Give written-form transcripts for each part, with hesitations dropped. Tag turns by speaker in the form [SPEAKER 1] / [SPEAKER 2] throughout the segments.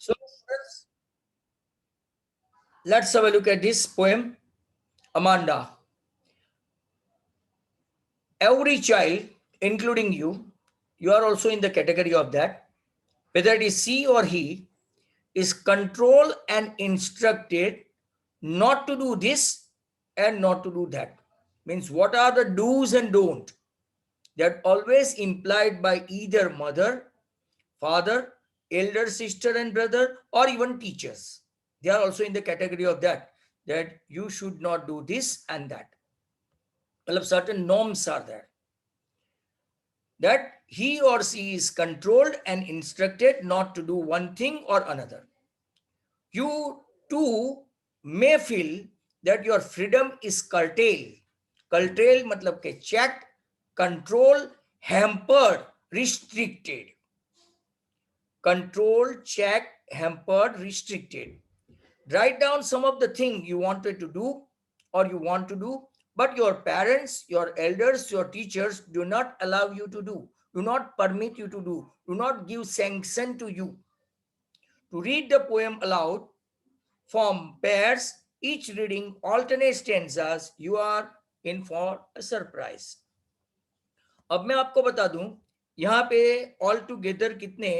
[SPEAKER 1] So let's have a look at this poem, Amanda. Every child, including you are also in the category of that, whether it is she or he, is controlled and instructed not to do this and not to do that. Means what are the do's and don't that always implied by either mother, father, elder sister and brother, or even teachers. They are also in the category of that you should not do this and that. Well, certain norms are there that he or she is controlled and instructed not to do one thing or another. You too may feel that your freedom is curtailed. Curtailed matlab ke checked, controlled, hampered, restricted. Controlled, checked, hampered, restricted. Write down some of the things you wanted to do or you want to do, but your parents, your elders, your teachers do not allow you to do not permit you to do not give sanction to you. To read the poem aloud, form pairs, each reading alternate stanzas, you are in for a surprise. अब मैं आपको बता दूं यहाँ पे all together कितने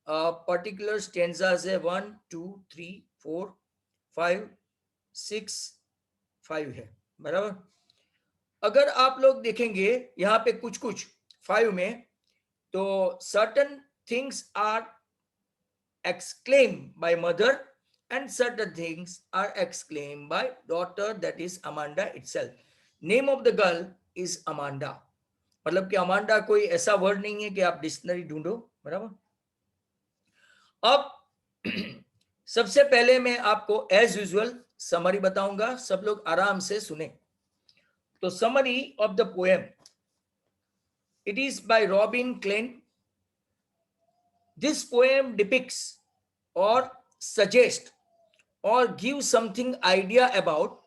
[SPEAKER 1] particular stanzas है, 1 2 3 4 5 6 5 है, बराबर। अगर आप लोग देखेंगे यहाँ पे कुछ कुछ 5 में, तो certain things are exclaimed by mother and certain things are exclaimed by daughter, that is Amanda itself. Name of the girl is Amanda. मतलब कि अमांडा कोई ऐसा वर्ड नहीं है कि आप डिक्शनरी ढूंढो, बराबर। अब सबसे पहले मैं आपको एज यूजुअल समरी बताऊंगा, सब लोग आराम से सुने। तो summary of the poem, it is by Robin Klein. This poem depicts or suggest or give something idea about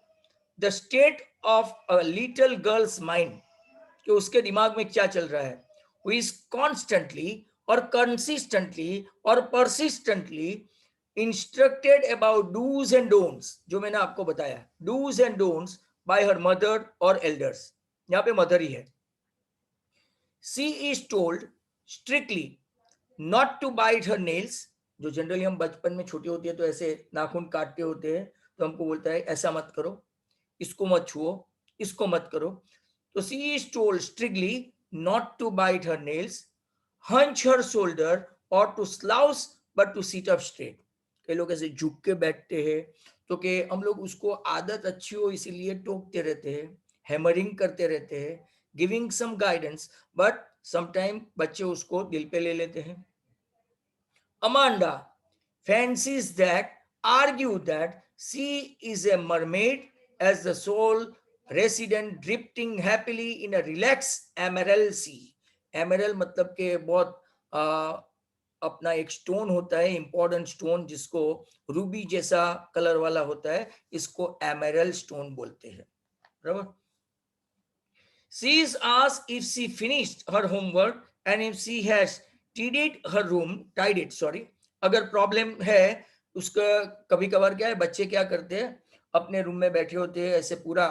[SPEAKER 1] the state of a little girl's mind, कि उसके दिमाग में क्या चल रहा है, who is constantly or consistently or persistently instructed about do's and don'ts, जो मैंने आपको बताया do's and don'ts by her mother or elders, यहाँ पे मदर ही है। She is told strictly not to bite her nails, जो जनरली हम बचपन में छोटी होती है तो ऐसे नाखून काटते होते हैं, तो हमको बोलता है ऐसा मत करो, इसको मत छुओ, इसको मत करो। तो she is told strictly not to bite her nails, hunch her shoulder और to slouch but to sit up straight. कई लोग ऐसे झुक के बैठते हैं, तो कि हम लोग उसको आदत अच्छी हो इसीलिए टोकते रहते हैं, हैमरिंग करते रहते हैं, giving some guidance, but sometime बच्चे उसको दिल पे ले लेते हैं। Amanda fancies that, argue that she is a mermaid as the sole resident drifting happily in a relaxed emerald sea. Emerald मतलब के बहुत अपना एक स्टोन होता है, इंपॉर्टेंट स्टोन, जिसको रूबी जैसा कलर वाला होता है, इसको एमरल्ड स्टोन बोलते हैं, बराबर। She is asked if she finished her homework and if she has tidied her room, अगर प्रॉब्लम है उसका, कभी कभार क्या है बच्चे क्या करते हैं, अपने रूम में बैठे होते हैं, ऐसे पूरा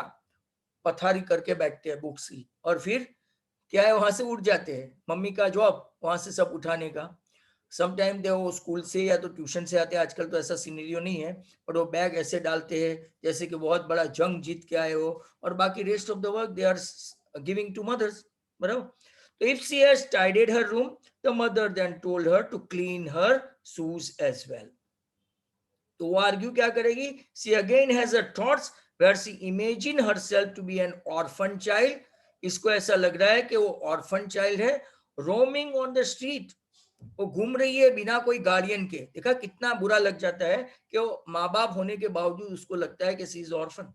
[SPEAKER 1] पथारी करके बैठते हैं बुक्स की, और फिर क्या है वहां से उठ जाते हैं, मम्मी का जॉब वहां से सब उठाने का। समटाइम दे वो स्कूल से या तो ट्यूशन से आते हैं, आजकल तो ऐसा सिनेरियो नहीं है, और वो बैग ऐसे डालते हैं जैसे कि बहुत बड़ा जंग जीत के आए हो, और बाकी rest of the work they are giving to mothers, बराबर। तो if she has tidied her room, the mother then told her to clean her shoes as well. तो वो आर्ग्यू क्या करेगी, she again has her thoughts where she imagine herself to be an orphan child. इसको ऐसा लग रहा है कि वो ऑर्फन चाइल्ड है, रोमिंग ऑन द स्ट्रीट, वो घूम रही है बिना कोई गार्डियन के। देखा कितना बुरा लग जाता है कि वो माँ बाप होने के बावजूद उसको लगता है कि she is orphan.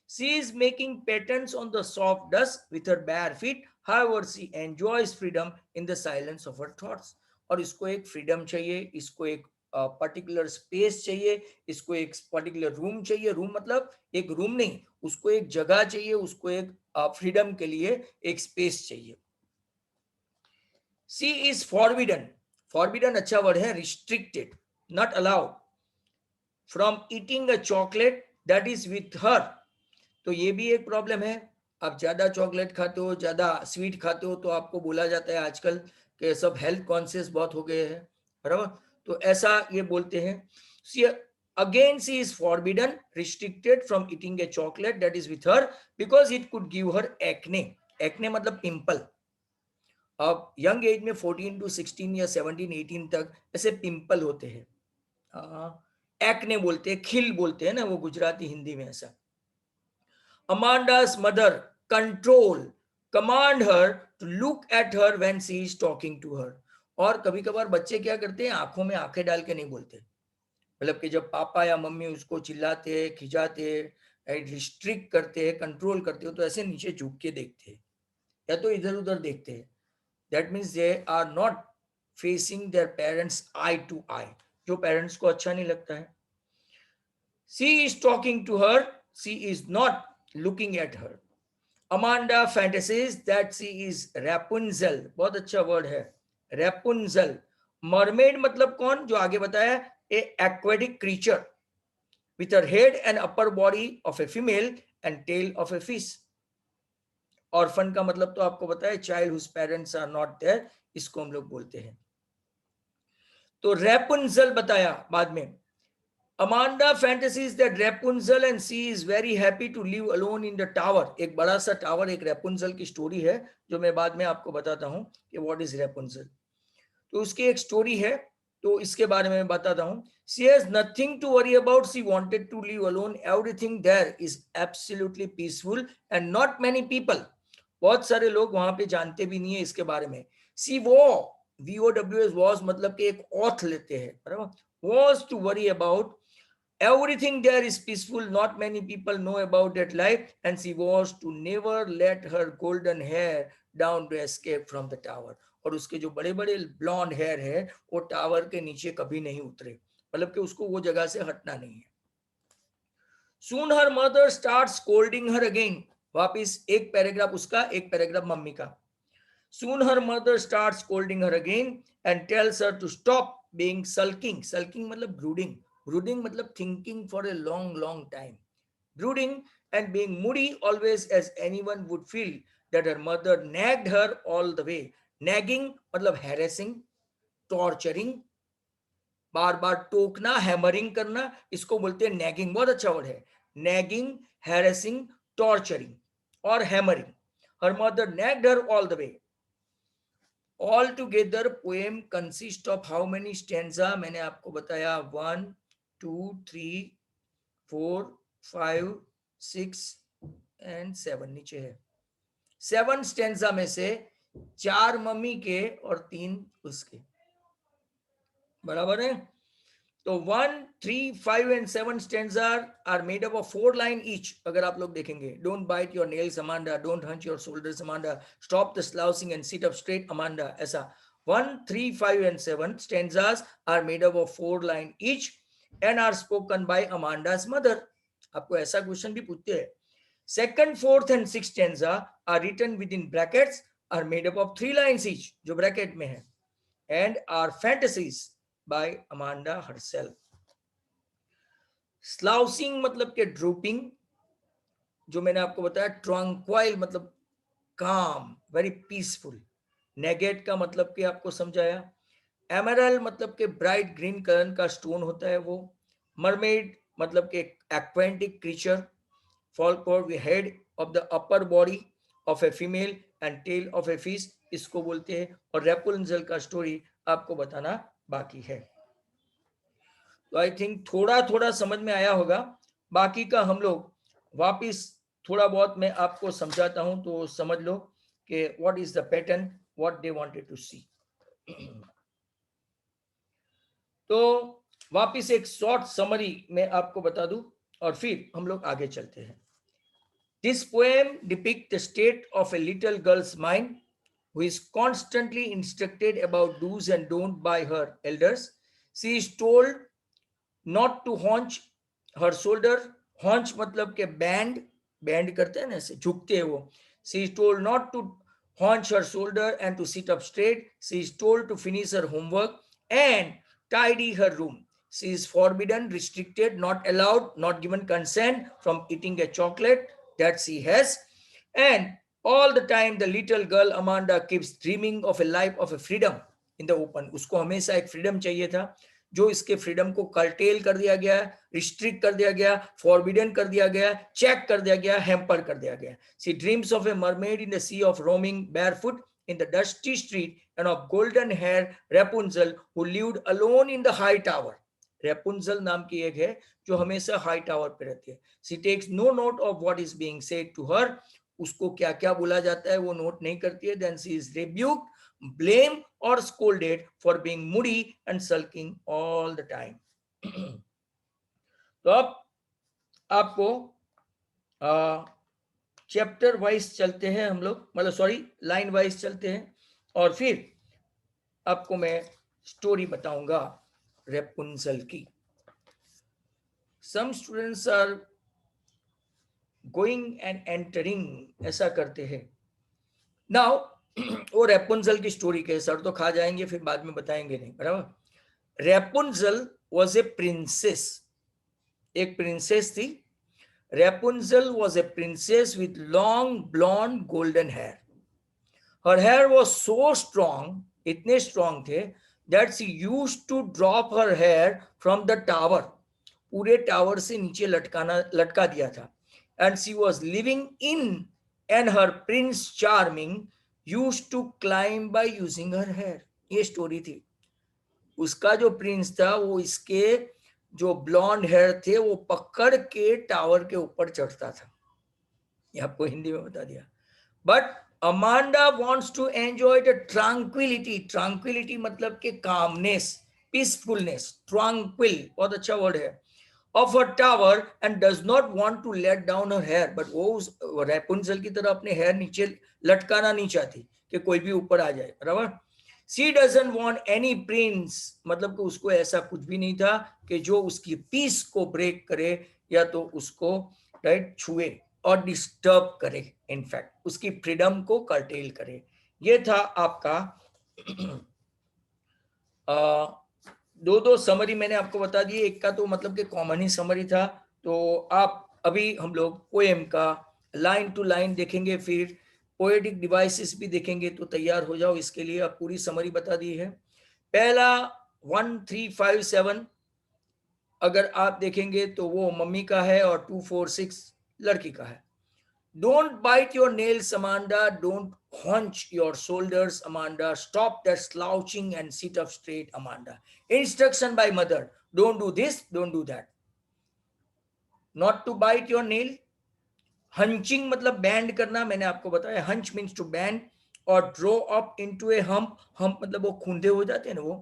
[SPEAKER 1] She is making patterns on the soft dust with her bare feet. However, she enjoys freedom in the silence of her thoughts. और इसको एक फ्रीडम चाहिए, इसको एक पर्टिकुलर स्पेस चाहिए, इसको एक पर्टिकुलर रूम चाहिए। रूम मतलब एक रूम नहीं, उसको एक जगह चाहिए, उसको एक फ्रीडम के लिए एक स्पेस चाहिए। She is forbidden, forbidden अच्छा वर्ड है, restricted, not allowed from eating a chocolate that is with her. तो ये भी एक प्रॉब्लम है. आप ज्यादा चॉकलेट खाते हो, ज्यादा स्वीट खाते हो, तो आपको बोला जाता है आजकल कि सब हेल्थ कॉन्शियस बहुत हो गए हैं, बराबर. तो ऐसा ये बोलते हैं. सी again she is forbidden, restricted from eating a chocolate that is with her because it could give her acne. acne मतलब पिंपल. अब यंग एज में 14 to 16 या 17 18 तक ऐसे पिंपल होते हैं. एक्ने बोलते हैं, खिल बोलते हैं ना वो गुजराती हिंदी में ऐसा. Amanda's mother command her to look at her when she is talking to her. और कभी कभार बच्चे क्या करते हैं, आंखों में आंखें डाल के नहीं बोलते. मतलब कि जब पापा या मम्मी उसको चिल्लाते हैं, खिजाते हैं, रिस्ट्रिक्ट करते हैं, कंट्रोल करते हो, तो ऐसे नीचे झुक के देखते हैं या तो इधर उधर देखते हैं. That means they are not facing their parents eye to eye, जो पेरेंट्स को अच्छा नहीं लगता है. She is talking to her, she is not looking at her. Amanda fantasies that she is Rapunzel. बहुत अच्छा वर्ड है, Rapunzel. मरमेड मतलब कौन, जो आगे बताया, a aquatic creature with her head and upper body of a female and tail of a fish. Orphan का मतलब तो आपको बताया, child whose parents are not there, इसको हम लोग बोलते हैं. तो Rapunzel बताया बाद में. Amanda fantasies that Rapunzel and she is very happy to live alone in the tower. एक बड़ा सा टावर, एक Rapunzel की स्टोरी है जो मैं बाद में आपको बताता हूँ कि what is Rapunzel. तो उसकी एक स्टोरी है, तो इसके बारे में बताता हूँ. She has nothing to worry about. She wanted to live alone. Everything there is absolutely peaceful and not many people. बहुत सारे लोग वहां पे जानते भी नहीं है इसके बारे में. She was मतलब कि एक ऑथ लेते हैं, बराबर. Was to worry about. Everything there is peaceful. Not many people know about that life, and she was to never let her golden hair down to escape from the tower. और उसके जो बड़े बड़े blonde hair है वो tower के नीचे कभी नहीं उतरे, मतलब कि उसको वो जगह से हटना नहीं है. Soon her mother starts scolding her again. वापिस एक पैराग्राफ उसका, एक पैराग्राफ मम्मी का. Soon her mother starts scolding her again and tells her to stop being sulking. Sulking मतलब brooding. Brooding मतलब thinking for a long, long time. Brooding and being moody always, as anyone would feel that her mother nagged her all the way. Nagging मतलब harassing, torturing, बार बार टोकना, hammering करना, इसको बोलते हैं nagging. बहुत अच्छा वर्ड है, नैगिंग, हैरेसिंग, टॉर्चरिंग और hammering. Her mother nagged her all the way. All together poem consist of how many stanza? मैंने आपको बताया 1 2 3 4 5 6 and 7 नीचे है. 7 स्टेंजा में से 4 मम्मी के और 3 उसके, बराबर है. तो 1 3 5 and 7 stanza are made up of 4 line each. अगर आप लोग देखेंगे, don't bite your nails Amanda, don't hunch your shoulders Amanda, stop the slouching and sit up straight Amanda, ऐसा. 1 3 5 and 7 stanzas are made up of 4 line each and are spoken by Amanda's mother. आपको ऐसा question भी पूछते हैं. Second, fourth and sixth stanza are written within brackets, are made up of 3 lines each, जो bracket में है, and are fantasies by Amanda herself. Slouching मतलब के drooping, जो मैंने आपको बताया. Tranquil मतलब calm, very peaceful. Negate का मतलब कि आपको समझाया. Emerald मतलब के bright green कलर का स्टोन होता है वो. Mermaid मतलब के aquatic creature. Falcon, the head of the upper body of a female and tail of a fish, इसको बोलते हैं. और रेपुंजल का स्टोरी आपको बताना बाकी है. तो आई थिंक थोड़ा थोड़ा समझ में आया होगा. बाकी का हम लोग वापिस थोड़ा बहुत मैं आपको समझाता हूं, तो समझ लो कि what is the pattern, what they wanted to see. तो वापिस एक शॉर्ट समरी में आपको बता दूं और फिर हम लोग आगे चलते हैं. This poem depicts the state of a little girl's mind who is constantly instructed about do's and don'ts by her elders. She is told not to haunch her shoulder. Haunch मतलब के bend करते हैं ना, ऐसे झुकते हैं वो. She is told not to haunch her shoulder and to sit up straight. She is told to finish her homework and tidy her room. She is forbidden, restricted, not allowed, not given consent from eating a chocolate that she has. And all the time the little girl Amanda keeps dreaming of a life of a freedom in the open. उसको हमेशा एक freedom चाहिए था, जो इसके freedom को cartel कर दिया गया, रिस्ट्रिक्ट कर दिया गया, फॉरबिडन कर दिया गया, चेक कर दिया गया, हैम्पर कर दिया गया. She dreams of a mermaid in the sea, of roaming barefoot in the dusty street, and of golden hair Rapunzel who lived alone in the high tower. Rapunzel नाम की एक है जो हमेशा हाई टावर पे रहती है. She takes no note of what is being said to her. उसको क्या क्या बोला जाता है वो नोट नहीं करती है. Then she is rebuked, blamed or scolded for being moody and sulking all the time. तो अब आपको चैप्टर वाइज चलते हैं हम लोग, मतलब सॉरी लाइन वाइज चलते हैं, और फिर आपको मैं स्टोरी बताऊंगा रेपुंजल की. Some students are going and entering, ऐसा करते हैं. नाउ वो रेपुंजल की स्टोरी के सर तो खा जाएंगे, फिर बाद में बताएंगे नहीं, बराबर. रेपुंजल वॉज ए प्रिंसेस, एक प्रिंसेस थी. Rapunzel was a princess with long blonde golden hair. Her hair was so strong, इतने strong थे, that she used to drop her hair from the tower. पूरे टावर से नीचे लटका दिया था. And she was living in, and her prince charming used to climb by using her hair. ये story थी. उसका जो प्रिंस था वो इसके जो ब्लॉन्ड हेयर थे वो पकड़ के टावर के ऊपर चढ़ता था. ये आपको हिंदी में बता दिया. But Amanda wants to enjoy the tranquility. Tranquility मतलब के कामनेस, पीसफुलनेस, ट्रैंक्विल बहुत अच्छा वर्ड है, of a tower, and does not want to let down her hair. But वो रेपुंजल की तरह अपने हेयर नीचे लटकाना नहीं चाहती कि कोई भी ऊपर आ जाए, बराबर. She doesn't want any prince, मतलब कि उसको ऐसा कुछ भी नहीं था कि जो उसकी पीस को ब्रेक करे या तो उसको राइट छुए और डिस्टर्ब करे, इनफैक्ट उसकी फ्रीडम को कर्टेल करे. ये था आपका दो समरी मैंने आपको बता दी. एक का तो मतलब कि कॉमन ही समरी था. तो आप अभी हम लोग पोएम का लाइन टू लाइन देखेंगे, फिर पोएटिक डिवाइसेस भी देखेंगे, तो तैयार हो जाओ इसके लिए. अब पूरी समरी बता दी है. पहला 1, 3, 5, 7 अगर आप देखेंगे तो वो मम्मी का है, और 2, 4, 6 लड़की का है. Don't bite your nails, Amanda. Don't hunch your shoulders, Amanda. Stop that slouching and sit up straight, Amanda. Instruction by mother. Don't do this, don't do that. Not to bite your nail. हंचिंग मतलब band करना, मैंने आपको बताया. Hunch means to bend, और draw up into a hump. Hump मतलब वो खूंधे हो जाते हैं ना वो.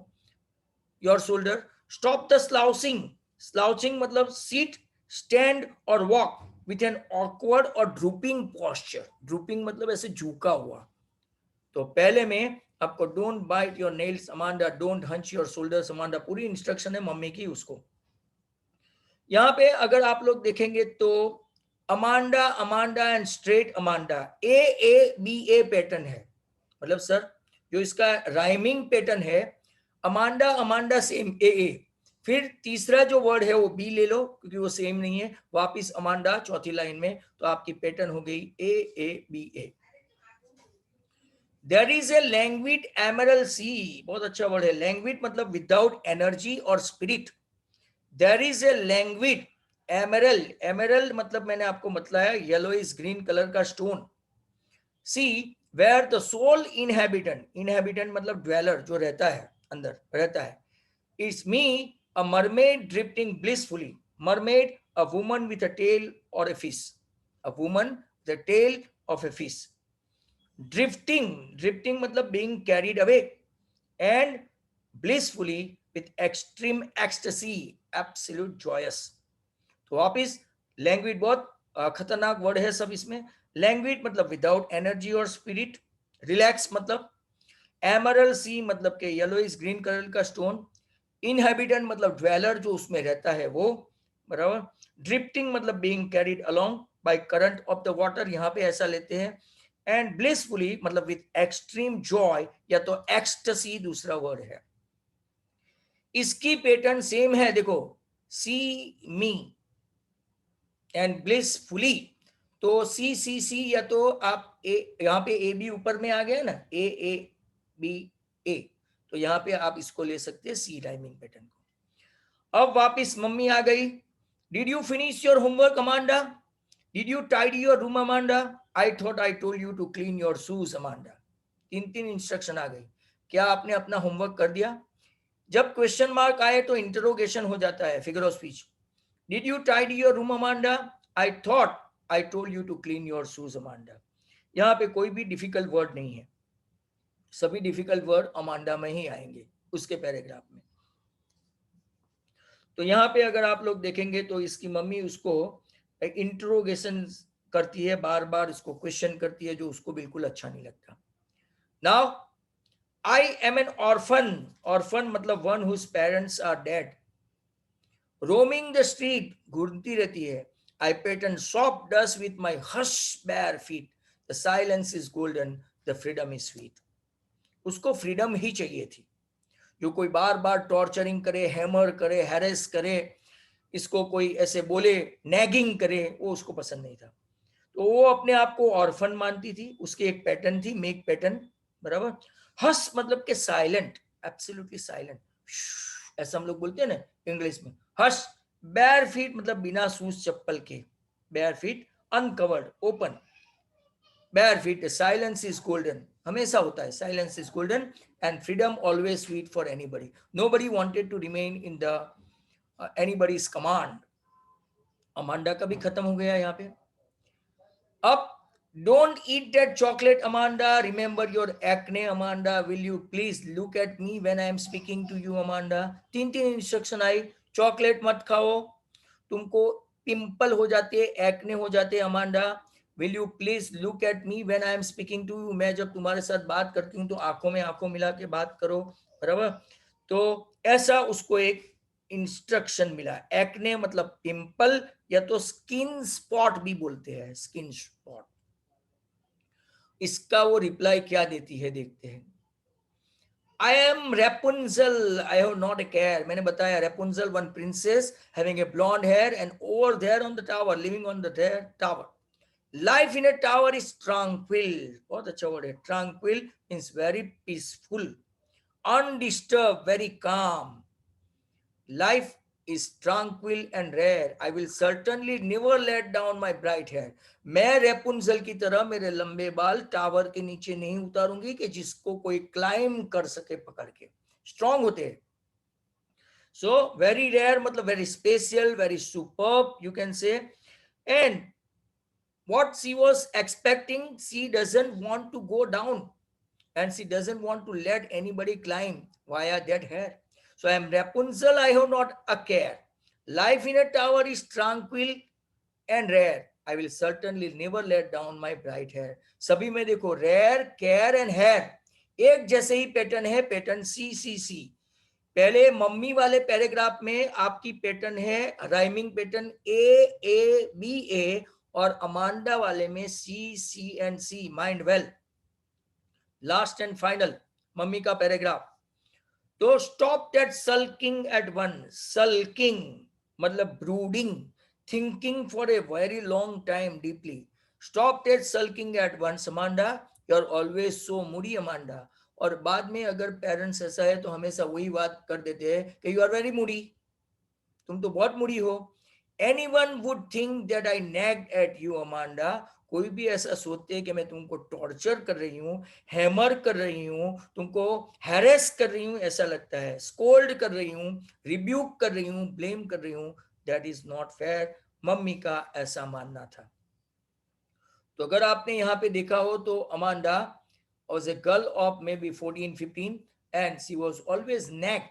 [SPEAKER 1] Your shoulder. Stop the slouching. Slouching मतलब सीट, स्टैंड और वॉक विथ एन ऑकवर्ड और ड्रूपिंग पोस्चर. ड्रूपिंग मतलब ऐसे झुका हुआ. तो पहले में आपको don't bite your nails Amanda, don't hunch your shoulders Amanda, पूरी इंस्ट्रक्शन है मम्मी की उसको. यहाँ पे अगर आप लोग देखेंगे तो Amanda, Amanda and straight Amanda, A pattern है. मतलब सर जो इसका राइमिंग पैटर्न है, अमांडा अमांडा सेम ए. फिर तीसरा जो वर्ड है वो बी ले लो क्योंकि वो सेम नहीं है. वापिस अमांडा चौथी लाइन में, तो आपकी पैटर्न हो गई ए. देयर इज ए लैंग्विड एमरल सी. बहुत अच्छा वर्ड है. लैंग्विड मतलब विदाउट एनर्जी और spirit. There is a languid emerald. Emerald मतलब मैंने आपको बताया येलो इज ग्रीन कलर का stone. See where the soul inhabitant. Inhabitant मतलब ड्वेलर, जो रहता है अंदर रहता है. It's me a mermaid drifting blissfully. Mermaid a woman with a tail और a fish. A woman the tail of a fish. Drifting, drifting मतलब being carried away, and blissfully with extreme ecstasy, absolute joyous. तो वापिस language बहुत खतरनाक word है सब इसमें. Language मतलब विदाउट एनर्जी और स्पिरिट. रिलैक्स मतलब. एमरल सी मतलब के येलोइश ग्रीन कलर का स्टोन. इनहेबिटेंट मतलब ड्वेलर जो उसमें रहता है वो, बराबर. ड्रिफ्टिंग मतलब being carried along by current of the water, यहाँ पे ऐसा लेते हैं. एंड ब्लिसफुली मतलब विथ एक्सट्रीम जॉय, या तो एक्सटेसी दूसरा वर्ड है. इसकी पैटर्न सेम है, देखो, सी मी एंड ब्लिसफुली। तो सी या तो आप यहाँ पे ए बी ऊपर में आ गया ना, ए बी ए, तो यहाँ पे आप इसको ले सकते हैं सी राइमिंग पैटर्न को। अब वापिस मम्मी आ गई। Did you finish your homework Amanda? Did you tidy your room Amanda? I thought I told you to clean your shoes Amanda. तीन तीन इंस्ट्रक्शन आ गई। क्या आपने अपना होमवर्क कर दिया? जब क्वेश्चन मार्क आए तो इंटरोगेशन हो जाता है, figure of speech. Did you tidy your room Amanda? I thought I told you to clean your shoes Amanda. यहाँ पे कोई भी डिफिकल्ट वर्ड नहीं है, सभी डिफिकल्ट वर्ड अमांडा में ही आएंगे उसके पैराग्राफ में। तो यहाँ पे अगर आप लोग देखेंगे तो इसकी मम्मी उसको इंटरोगेशन करती है, बार बार इसको क्वेश्चन करती है, जो उसको बिल्कुल अच्छा नहीं लगता। Now I am an orphan. Orphan मतलब one whose parents are dead. Roaming the street, घूमती रहती है। I pattern soft dust with my hush bare feet. The silence is golden, the freedom is sweet. उसको freedom ही चाहिए थी। जो कोई बार बार टॉर्चरिंग करे, हैमर करे, हैरेस करे, इसको कोई ऐसे बोले, नैगिंग करे, वो उसको पसंद नहीं था। तो वो अपने आप को ऑर्फन मानती थी। उसकी एक पैटर्न थी, मेक पैटर्न, बराबर। हस मतलब के साइलेंट, एब्सोल्युटली साइलेंट, ऐसा हम लोग बोलते हैं ना इंग्लिश में, हस। बेयर फीट मतलब बिना शूज चप्पल के, bare feet, uncovered, open. Bare feet, silence is golden, हमेशा होता है, silence is golden, and freedom always sweet for anybody. Nobody wanted to remain in the anybody's command. Amanda का भी खत्म हो गया यहाँ पे। अब don't eat that chocolate, Amanda. Remember your acne, Amanda. Will you please look at me when I am speaking to you, Amanda? तीन तीन इंस्ट्रक्शन आई। चॉकलेट मत खाओ, तुमको पिंपल हो जाते हैं, एक्ने हो जाते हैं, Amanda. Will you please look at me when I am speaking to you. मैं जब तुम्हारे साथ बात करती हूँ तो आंखों में आंखों मिला के बात करो, बराबर। तो ऐसा उसको एक इंस्ट्रक्शन मिला। एक्ने मतलब पिंपल, या तो स्किन स्पॉट भी बोलते हैं, स्किन स्पॉट। इसका वो रिप्लाई क्या देती है, देखते हैं। I am Rapunzel, I have not a care. मैंने बताया Rapunzel, one princess having a blonde hair and over there on the tower, living on the tower. Life in a tower is tranquil. बहुत अच्छा word है, tranquil means very peaceful, undisturbed, very calm. Life is tranquil and rare. I will certainly never let down my bright hair. मैं Rapunzel की तरह मेरे लंबे बाल tower के नीचे नहीं उतारूंगी कि जिसको कोई क्लाइम कर सके पकड़ के। स्ट्रॉन्ग होते हैं। So very rare मतलब very special, very superb, you can say. And what she was expecting, she doesn't want to go down, and she doesn't want to let anybody climb via that hair. So I am Rapunzel, I have not a care. Life in a tower is tranquil and rare. I will certainly never let down my bright hair. सभी में देखो rare, care and hair एक जैसे ही pattern है, pattern सी। पहले mummy वाले paragraph में आपकी पैटर्न है राइमिंग पैटर्न ए, और अमांडा वाले में see and see. Mind well. Last and final mummy का पैराग्राफ। तो stop that sulking at once. Sulking मतलब brooding, thinking for a very long time deeply. Stop that sulking at once, Amanda, you are always so moody, Amanda. और बाद में अगर parents ऐसा है तो हमेशा वही बात कर देते हैं कि यू आर वेरी मूडी, तुम तो बहुत मूडी हो। Anyone would think that I nagged at you, Amanda. कोई भी ऐसा सोचते हैं कि मैं तुमको टॉर्चर कर रही हूँ, हैमर कर रही हूँ, तुमको हैरेस कर रही हूँ, ऐसा लगता है, स्कोल्ड कर रही हूँ, रिब्यूक कर रही हूँ, ब्लेम कर रही हूँ। That is not fair. Mummy का ऐसा मानना था। तो अगर आपने यहाँ पे देखा हो तो Amanda was a girl of maybe 14-15 and she was always nagged,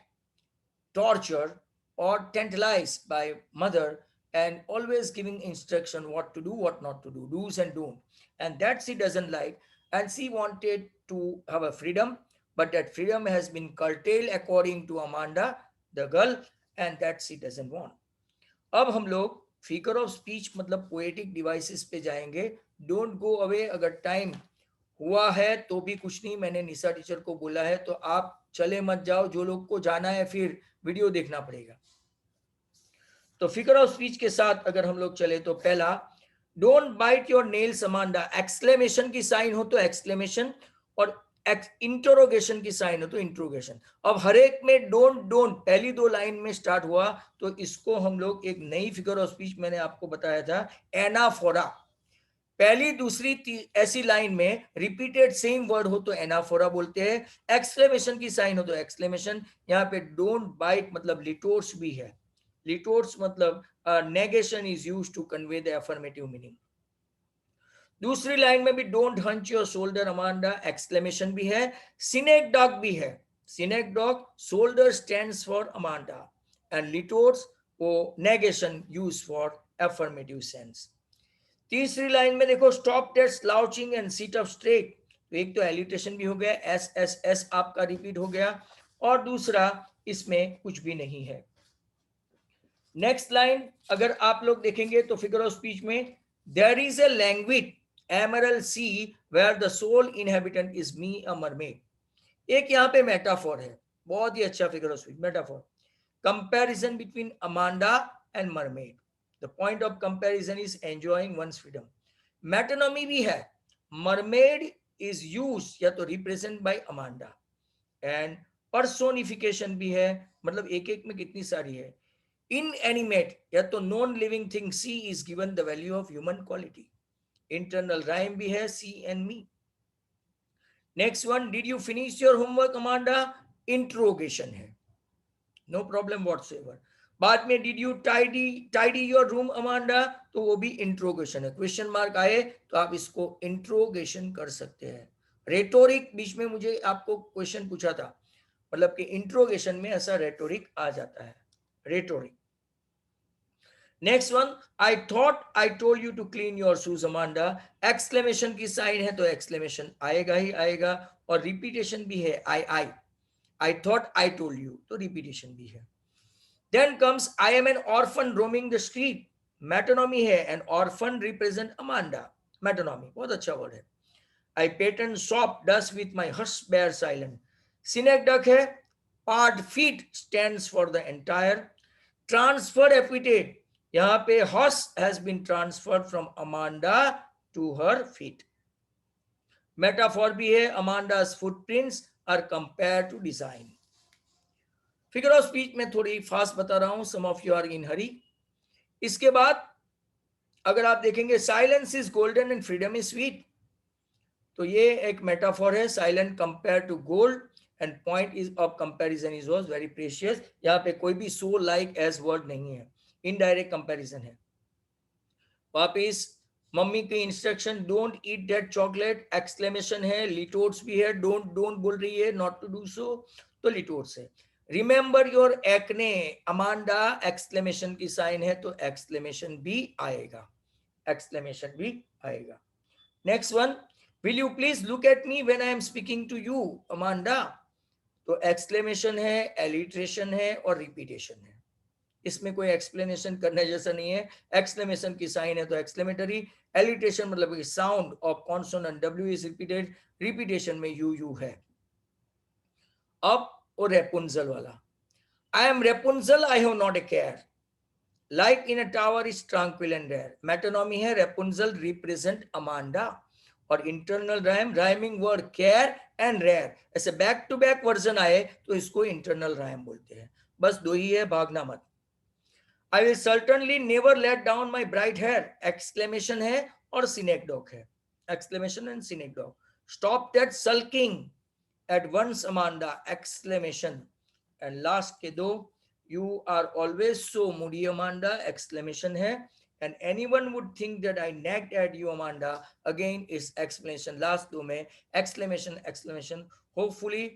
[SPEAKER 1] tortured or tantalized by mother, and always giving instruction what to do, what not to do, do's and don't, and that she doesn't like. And she wanted to have a freedom, but that freedom has been curtailed according to Amanda the girl, and that she doesn't want. अब हम लोग figure of speech मतलब poetic devices पे जाएंगे। Don't go away. अगर time हुआ है तो भी कुछ नहीं, मैंने निशा टीचर को बोला है, तो आप चले मत जाओ। जो लोग को जाना है फिर वीडियो देखना पड़ेगा। तो फिगर ऑफ स्पीच के साथ अगर हम लोग चले तो पहला, don't bite your nails Amanda, exclamation की साइन हो तो एक्सक्लेमेशन और इंटरोगेशन की साइन हो तो इंट्रोगेशन। अब हर एक में डोंट डोंट पहली दो लाइन में स्टार्ट हुआ तो इसको हम लोग एक नई फिगर ऑफ स्पीच मैंने आपको बताया था एनाफोरा। पहली दूसरी ऐसी लाइन में रिपीटेड सेम वर्ड हो तो एनाफोरा बोलते हैं, एक्सक्लेमेशन की साइन हो तो एक्सक्लेमेशन। यहाँ पे डोंट बाइट मतलब लिटोर्स भी है, लिटोर्स मतलब negation is used to convey the affirmative meaning. दूसरी लाइन में भी don't hunch your shoulder Amanda, exclamation भी है, सिनेकडॉग भी है, synecdoche shoulder stands for Amanda and litotes वो negation use for affirmative sense. तीसरी लाइन में देखो stop that slouching and sit up straight, तो एक तो एलिटेशन भी हो गया, एस एस एस आपका रिपीट हो गया, और दूसरा इसमें कुछ भी नहीं है। नेक्स्ट लाइन अगर आप लोग देखेंगे तो फिगर ऑफ स्पीच में there is a language emerald sea where the soul inhabitant is me a mermaid, एक यहाँ पे मेटाफोर है, बहुत ही अच्छा figure of speech metaphor, comparison between Amanda and mermaid, the point of comparison is enjoying one's freedom. Metonymy भी है, mermaid is use या तो represent by Amanda, and personification भी है, मतलब एक एक में कितनी सारी है, इनएनिमेट या तो non living thing sea is given the value of human quality, internal rhyme भी है sea and me. Next one, did you finish your homework Amanda, interrogation है, नो प्रॉब्लम व्हाटसोएवर। बाद में did you tidy tidy your room Amanda, तो वो भी interrogation है, question mark आए तो आप इसको इंट्रोगेशन कर सकते हैं। रेटोरिक बीच में मुझे आपको क्वेश्चन पूछा था, मतलब कि इंट्रोगेशन में ऐसा रेटोरिक आ जाता है, rhetoric. Next one, I thought I told you to clean your shoes Amanda, exclamation की साइन है तो एक्सक्लेमेशन आएगा ही आएगा, और रिपीटेशन भी है, I thought I told you तो रिपीटेशन भी है। Then comes I am an orphan roaming the street, metonymy है, an orphan represent Amanda, metonymy बहुत अच्छा वर्ड है। I pattern soft dust with my हर्स बेयर साइलेंट, सिनेकडक है, part feet stands for the entire, transferred epithet, यहाँ पे hush has been transferred from Amanda to her feet. Metaphor भी है, Amanda's footprints are compare to design. Figure of speech में थोड़ी fast बता रहा हूं, some of you are in hurry. इसके बाद अगर आप देखेंगे silence is golden and freedom is sweet, तो ये एक मेटाफॉर है, silent compare to gold and point is of comparison is was very precious, यहाँ पे कोई भी सो लाइक एज वर्ड नहीं है, इनडायरेक्ट कंपैरिजन है। वापिस मम्मी की instruction don't eat that chocolate, exclamation है, लिटोर्स भी है, डोंट डोंट बोल रही है, नॉट टू डू सो तो लिटोर्स है। Remember your acne Amanda, exclamation की साइन है तो एक्सक्लेमेशन भी आएगा, एक्सक्लेमेशन भी आएगा। Next one, will you please look at me when I am speaking to you Amanda, तो एक्सक्लेमेशन है, एलिट्रेशन है और रिपीटेशन है, इसमें कोई एक्सप्लेनेशन करने जैसा नहीं है। एक्सक्लेमेशन की साइन है तो एक्सक्लेमेटरी, एलिटेशन मतलब sound of consonant W is repeated, repetition में यू है। अब वो रेपुंजल वाला, I am Rapunzel I have not a care, life in a tower is tranquil and rare, metonymy है, रेपुंजल रिप्रेजेंट अमांडा, और internal rhyme, rhyming word care and rare, ऐसे back to back version आए तो इसको internal rhyme बोलते हैं। बस दो ही है, भागना मत। I will certainly never let down my bright hair, exclamation है और synecdoche है, exclamation and synecdoche. Stop that sulking at once Amanda, exclamation. And last के दो, you are always so moody Amanda, exclamation है, and anyone would think that I nagged at you Amanda, again is exclamation. Last दो में exclamation exclamation. Hopefully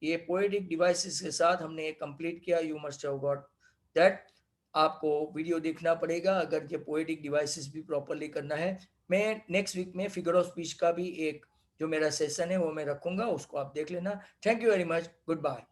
[SPEAKER 1] ये poetic devices के साथ हमने ये complete किया, you must have got that. आपको वीडियो देखना पड़ेगा अगर ये पोएटिक डिवाइसेस भी प्रॉपरली करना है। मैं नेक्स्ट वीक में फिगर ऑफ स्पीच का भी एक जो मेरा सेशन है वो मैं रखूंगा, उसको आप देख लेना। Thank you very much, good bye.